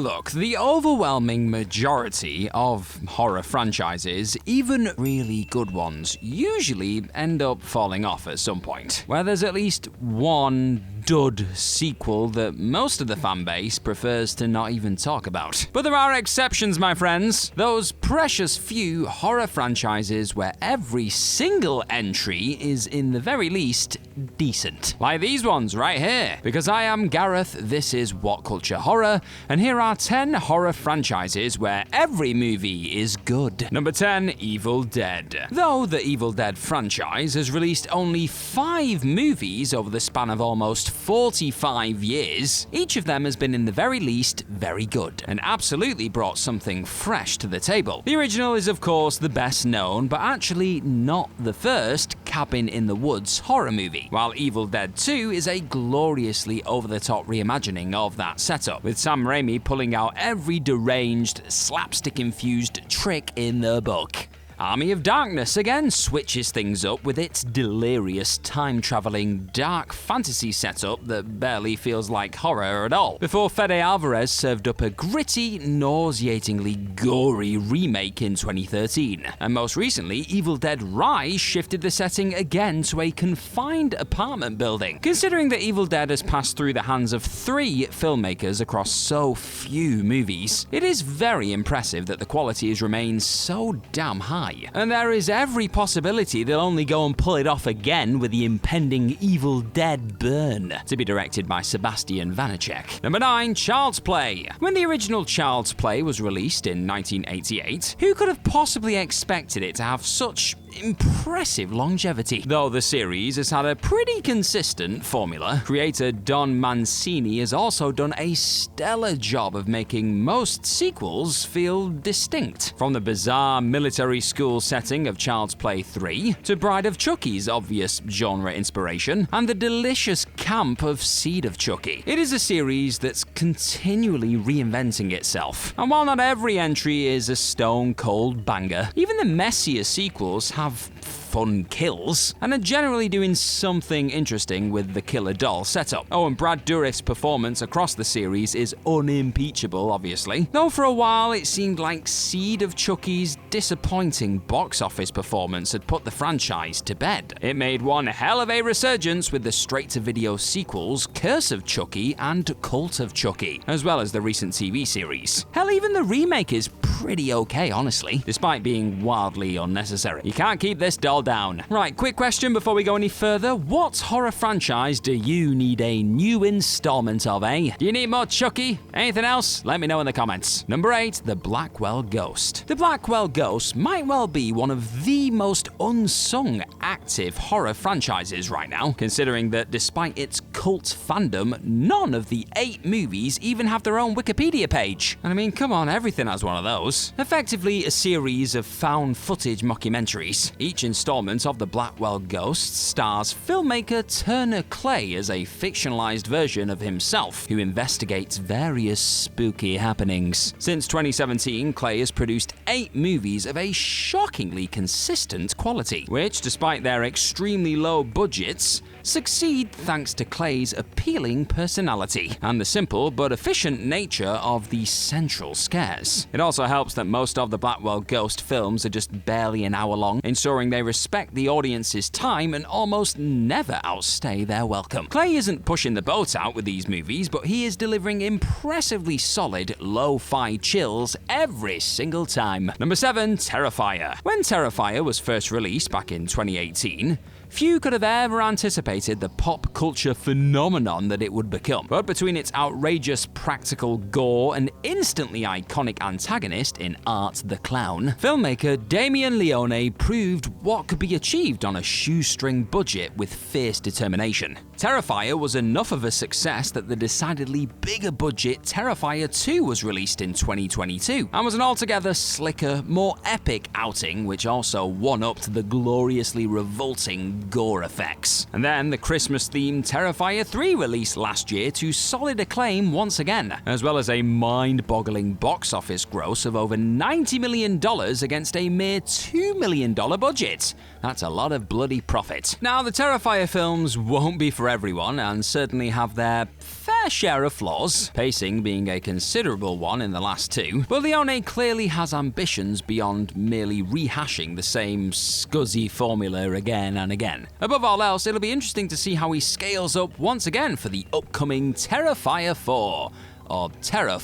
Look, the overwhelming majority of horror franchises, even really good ones, usually end up falling off at some point, where there's at least one dud sequel that most of the fanbase prefers to not even talk about. But there are exceptions, my friends. Those precious few horror franchises where every single entry is in the very least decent. Like these ones right here. Because I am Gareth, this is What Culture Horror, and here are 10 horror franchises where every movie is good. Number 10, Evil Dead. Though the Evil Dead franchise has released only 5 movies over the span of almost 45 years, each of them has been in the very least very good, and absolutely brought something fresh to the table. The original is of course the best known, but actually not the first cabin in the woods horror movie, while Evil Dead 2 is a gloriously over-the-top reimagining of that setup, with Sam Raimi pulling out every deranged, slapstick-infused trick in the book. Army of Darkness again switches things up with its delirious time-traveling dark fantasy setup that barely feels like horror at all, before Fede Alvarez served up a gritty, nauseatingly gory remake in 2013. And most recently, Evil Dead Rise shifted the setting again to a confined apartment building. Considering that Evil Dead has passed through the hands of 3 filmmakers across so few movies, it is very impressive that the quality has remained so damn high. And there is every possibility they'll only go and pull it off again with the impending Evil Dead Burn, to be directed by Sebastian Vanacek. Number 9, Child's Play. When the original Child's Play was released in 1988, who could have possibly expected it to have such impressive longevity? Though the series has had a pretty consistent formula, creator Don Mancini has also done a stellar job of making most sequels feel distinct. From the bizarre military school setting of Child's Play 3, to Bride of Chucky's obvious genre inspiration, and the delicious camp of Seed of Chucky. It is a series that's continually reinventing itself. And while not every entry is a stone-cold banger, even the messier sequels have fun kills, and are generally doing something interesting with the killer doll setup. Oh, and Brad Dourif's performance across the series is unimpeachable, obviously. Though for a while it seemed like Seed of Chucky's disappointing box office performance had put the franchise to bed. It made one hell of a resurgence with the straight-to-video sequels Curse of Chucky and Cult of Chucky, as well as the recent TV series. Hell, even the remake is pretty okay, honestly, despite being wildly unnecessary. You can't keep this doll down. Right, quick question before we go any further. What horror franchise do you need a new installment of, eh? Do you need more Chucky? Anything else? Let me know in the comments. Number 8, The Blackwell Ghost. The Blackwell Ghost might well be one of the most unsung active horror franchises right now, considering that despite its cult fandom, none of the 8 movies even have their own Wikipedia page. And I mean, come on, everything has one of those. Effectively a series of found footage mockumentaries. Each installment of The Blackwell Ghost stars filmmaker Turner Clay as a fictionalized version of himself, who investigates various spooky happenings. Since 2017, Clay has produced 8 movies of a shockingly consistent quality, which, despite their extremely low budgets, succeed thanks to Clay's appealing personality and the simple but efficient nature of the central scares. It also helps that most of the Blackwell Ghost films are just barely an hour long, ensuring they respect the audience's time and almost never outstay their welcome. Clay isn't pushing the boat out with these movies, but he is delivering impressively solid lo-fi chills every single time. Number 7, Terrifier. When Terrifier was first released back in 2018, few could have ever anticipated the pop culture phenomenon that it would become. But between its outrageous practical gore and instantly iconic antagonist in Art the Clown, filmmaker Damien Leone proved what could be achieved on a shoestring budget with fierce determination. Terrifier was enough of a success that the decidedly bigger budget Terrifier 2 was released in 2022, and was an altogether slicker, more epic outing which also one-upped the gloriously revolting gore effects. And then the Christmas-themed Terrifier 3 released last year to solid acclaim once again, as well as a mind-boggling box office gross of over $90 million against a mere $2 million budget. That's a lot of bloody profit. Now, the Terrifier films won't be for everyone, and certainly have their fair share of flaws, pacing being a considerable one in the last two, but Leone clearly has ambitions beyond merely rehashing the same scuzzy formula again and again. Above all else, it'll be interesting to see how he scales up once again for the upcoming Terrifier 4, or Terror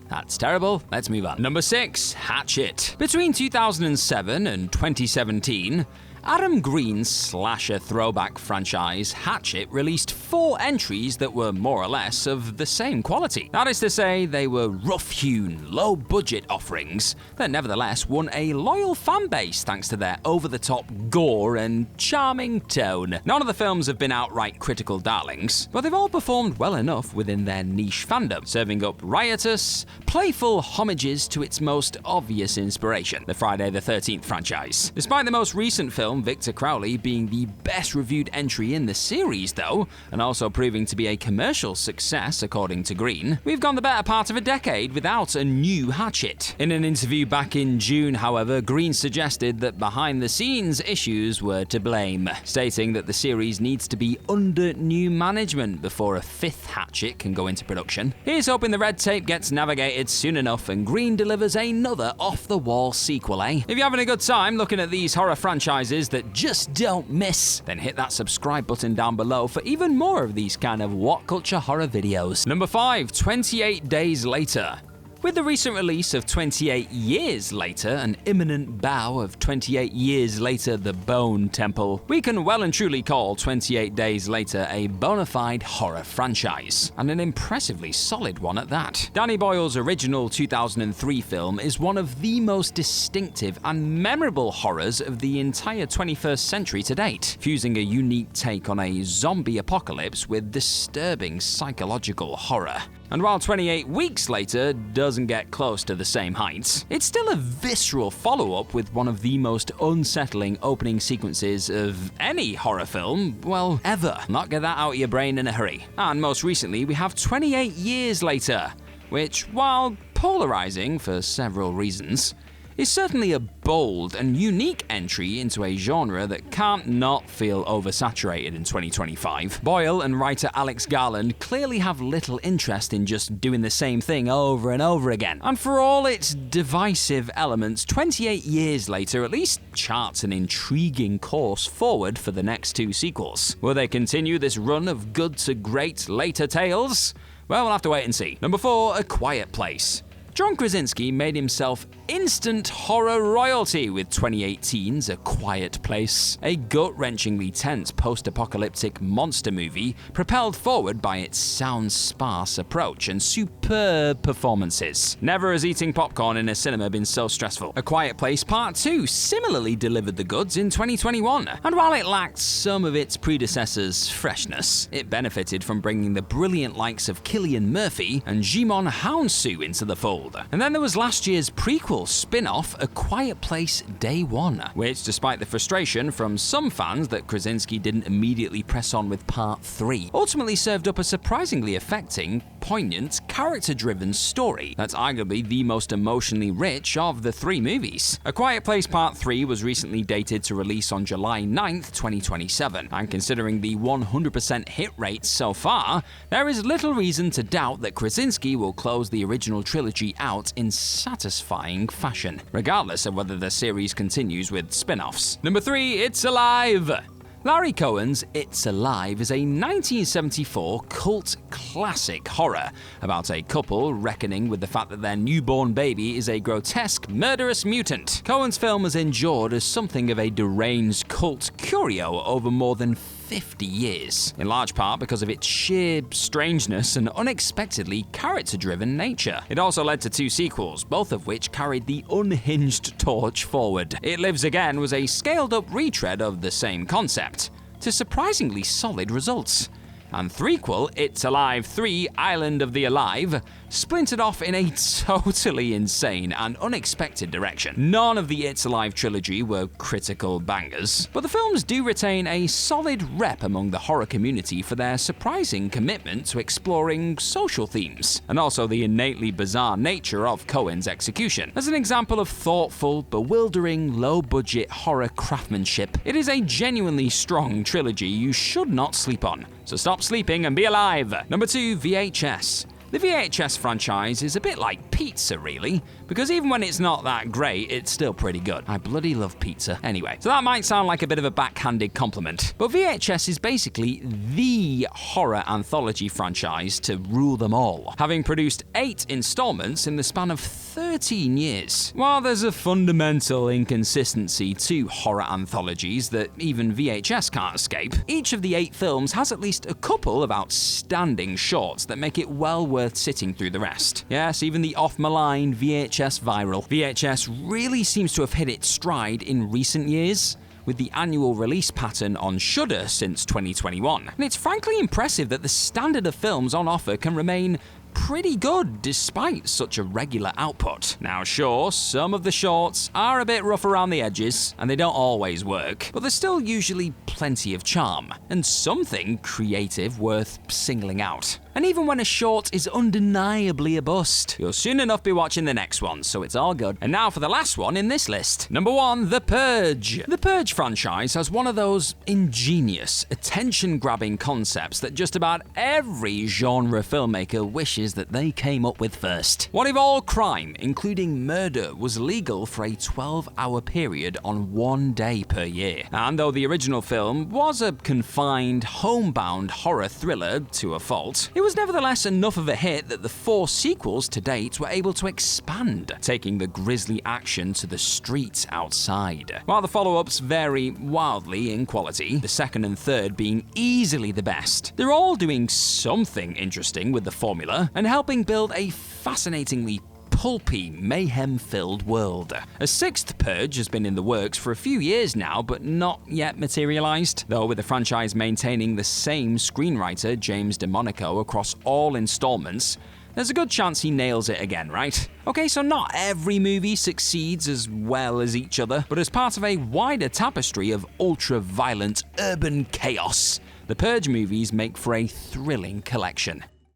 That's terrible, let's move on. Number 6, Hatchet. Between 2007 and 2017, Adam Green's slasher throwback franchise Hatchet released 4 entries that were more or less of the same quality. That is to say, they were rough-hewn, low-budget offerings that nevertheless won a loyal fan base thanks to their over-the-top gore and charming tone. None of the films have been outright critical darlings, but they've all performed well enough within their niche fandom, serving up riotous, playful homages to its most obvious inspiration, the Friday the 13th franchise. Despite the most recent film, Victor Crowley, being the best reviewed entry in the series though, and also proving to be a commercial success according to Green, we've gone the better part of a decade without a new Hatchet. In an interview back in June, however, Green suggested that behind the scenes issues were to blame, stating that the series needs to be under new management before a 5th Hatchet can go into production. Here's hoping the red tape gets navigated soon enough and Green delivers another off-the-wall sequel, eh? If you're having a good time looking at these horror franchises that just don't miss, then hit that subscribe button down below for even more of these kind of what culture horror videos. Number 5, 28 Days Later. With the recent release of 28 Years Later, an imminent bow of 28 Years Later The Bone Temple, we can well and truly call 28 Days Later a bona fide horror franchise, and an impressively solid one at that. Danny Boyle's original 2003 film is one of the most distinctive and memorable horrors of the entire 21st century to date, fusing a unique take on a zombie apocalypse with disturbing psychological horror. And while 28 Weeks Later doesn't get close to the same heights, it's still a visceral follow-up with one of the most unsettling opening sequences of any horror film, well, ever. Not get that out of your brain in a hurry. And most recently, we have 28 Years Later, which, while polarizing for several reasons, is certainly a bold and unique entry into a genre that can't not feel oversaturated in 2025. Boyle and writer Alex Garland clearly have little interest in just doing the same thing over and over again. And for all its divisive elements, 28 Years Later at least charts an intriguing course forward for the next 2 sequels. Will they continue this run of good to great later tales? Well, we'll have to wait and see. Number 4, A Quiet Place. John Krasinski made himself instant horror royalty with 2018's A Quiet Place, a gut-wrenchingly tense post-apocalyptic monster movie propelled forward by its sound-sparse approach and superb performances. Never has eating popcorn in a cinema been so stressful. A Quiet Place Part 2 similarly delivered the goods in 2021, and while it lacked some of its predecessor's freshness, it benefited from bringing the brilliant likes of Cillian Murphy and Jimon Hounsou into the fold. And then there was last year's prequel spin-off, A Quiet Place Day One, which, despite the frustration from some fans that Krasinski didn't immediately press on with Part 3, ultimately served up a surprisingly affecting, poignant, character-driven story that's arguably the most emotionally rich of the 3 movies. A Quiet Place Part 3 was recently dated to release on July 9th, 2027, and considering the 100% hit rate so far, there is little reason to doubt that Krasinski will close the original trilogy out in satisfying fashion, regardless of whether the series continues with spin-offs. Number 3, It's Alive! Larry Cohen's It's Alive is a 1974 cult classic horror about a couple reckoning with the fact that their newborn baby is a grotesque, murderous mutant. Cohen's film has endured as something of a deranged cult curio over more than 50 years, in large part because of its sheer strangeness and unexpectedly character-driven nature. It also led to 2 sequels, both of which carried the unhinged torch forward. It Lives Again was a scaled-up retread of the same concept, to surprisingly solid results. And threequel, It's Alive 3: Island of the Alive, splintered off in a totally insane and unexpected direction. None of the It's Alive trilogy were critical bangers, but the films do retain a solid rep among the horror community for their surprising commitment to exploring social themes, and also the innately bizarre nature of Coen's execution. As an example of thoughtful, bewildering, low-budget horror craftsmanship, it is a genuinely strong trilogy you should not sleep on. So stop sleeping and be alive! Number 2, VHS. The VHS franchise is a bit like pizza, really, because even when it's not that great, it's still pretty good. I bloody love pizza. Anyway, so that might sound like a bit of a backhanded compliment, but VHS is basically the horror anthology franchise to rule them all, having produced 8 installments in the span of 13 years. While there's a fundamental inconsistency to horror anthologies that even VHS can't escape, each of the 8 films has at least a couple of outstanding shorts that make it well worth sitting through the rest. Yes, even the oft-maligned VHS viral. VHS really seems to have hit its stride in recent years, with the annual release pattern on Shudder since 2021. And it's frankly impressive that the standard of films on offer can remain pretty good despite such a regular output. Now sure, some of the shorts are a bit rough around the edges, and they don't always work, but there's still usually plenty of charm, and something creative worth singling out. And even when a short is undeniably a bust, you'll soon enough be watching the next one, so it's all good. And now for the last one in this list. Number 1, The Purge. The Purge franchise has one of those ingenious, attention-grabbing concepts that just about every genre filmmaker wishes that they came up with first. What if all crime, including murder, was legal for a 12-hour period on 1 day per year? And though the original film was a confined, homebound horror thriller to a fault, it was nevertheless enough of a hit that the 4 sequels to date were able to expand, taking the grisly action to the streets outside. While the follow-ups vary wildly in quality, the second and third being easily the best, they're all doing something interesting with the formula and helping build a fascinatingly pulpy, mayhem-filled world. A 6th Purge has been in the works for a few years now, but not yet materialized, though with the franchise maintaining the same screenwriter, James DeMonico, across all installments, there's a good chance he nails it again, right? Okay, so not every movie succeeds as well as each other, but as part of a wider tapestry of ultra-violent urban chaos, the Purge movies make for a thrilling collection.